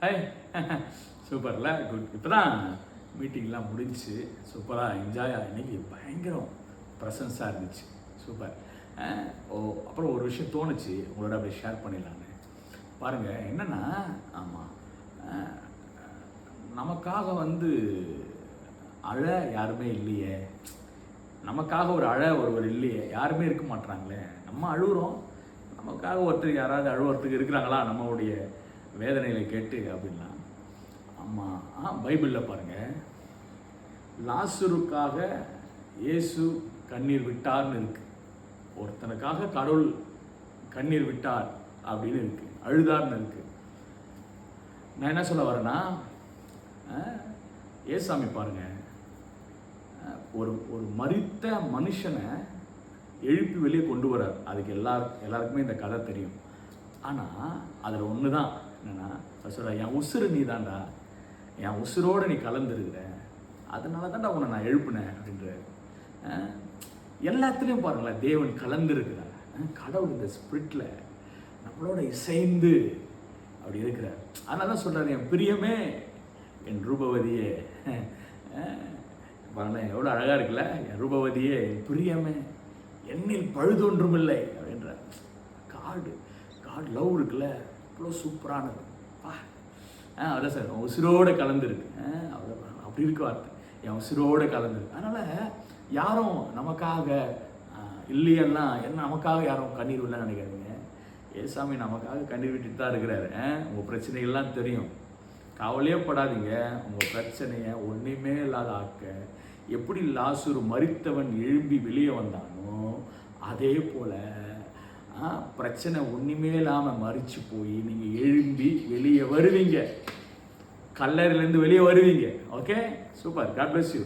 Hi சூப்பர்ல good. இப்போ தான் மீட்டிங்லாம் முடிஞ்சு சூப்பராக என்ஜாயாக இன்றைக்கி பயங்கரம் ப்ரெசன்ஸாக இருந்துச்சு. சூப்பர். அப்புறம் ஒரு விஷயம் தோணுச்சு, உங்களோட அப்படியே ஷேர் பண்ணிடலான்னு. பாருங்கள் என்னென்னா, ஆமாம், நமக்காக அழ யாருமே இல்லையே, நமக்காக ஒரு ஒருவர் இல்லையே, யாருமே இருக்க மாட்டுறாங்களே. நம்ம அழுகுறோம், நமக்காக ஒருத்தர் யாராவது அழுவுறதுக்கு இருக்கிறாங்களா நம்மளுடைய வேதனைகளை கேட்டு அப்படின்னா. ஆமாம், பைபிளில் பாருங்கள், லாசருக்காக இயேசு கண்ணீர் விட்டார்னு இருக்கு. ஒருத்தனுக்காக கடவுள் கண்ணீர் விட்டார் அப்படின்னு இருக்கு, அழுதார்னு இருக்கு. நான் என்ன சொல்ல வரேன்னா, ஏசாமி பாருங்க, ஒரு மரித்த மனுஷனை எழுப்பி வெளியே கொண்டு வரார். அதுக்கு எல்லாருக்குமே இந்த கதை தெரியும். ஆனால் அதில் ஒன்று தான் என்னென்னா, சொல்ல, என் உசுறு நீ தான்டா, என் உசுரோடு நீ கலந்துருக்கிற, அதனால தான்டா உன்னை நான் எழுப்புனேன் அப்படின்ற. எல்லாத்துலேயும் பாருங்களேன், தேவன் கலந்துருக்கிறார். கடவுள் இந்த ஸ்பிரிட்டில் நம்மளோட இசைந்து அப்படி இருக்கிறார். அதனால தான் சொல்கிறார், என் பிரியமே, என் ரூபவதியே. பாருங்களேன் எவ்வளோ அழகாக இருக்குல்ல, என் ரூபவதியே, என் பிரியமே, என்னில் பழுதொன்றும் இல்லை அப்படின்ற. காட் லவ் இருக்குல்ல, அவ்வளோ சூப்பரானது. அதான் சார், உசுரோடு கலந்துருக்கு. அவ்வளோ அப்படி இருக்கு வார்த்தை, என் உசுரோடு கலந்துருக்கு. அதனால் யாரும் நமக்காக இல்லையென்னா என்ன, நமக்காக யாரும் கண்ணீர் விடலன்னு நினைக்காதீங்க. ஏசாமி நமக்காக கண்ணீர் விட்டுட்டு தான் இருக்கிறாரு. உங்கள் பிரச்சனைகள்லாம் தெரியும், கவலையே படாதீங்க. உங்கள் பிரச்சனையை ஒன்றுமே இல்லாத ஆக்க, எப்படி லாசரு மரித்தவன் எழும்பி வெளியே வந்தானோ அதே போல் பிரச்சனை ஒன்றுமே இல்லாமல் மறித்து போய் நீங்கள் எழும்பி வெளியே வருவீங்க, கல்லறையிலேருந்து வெளியே வருவீங்க. Okay, super. God bless you.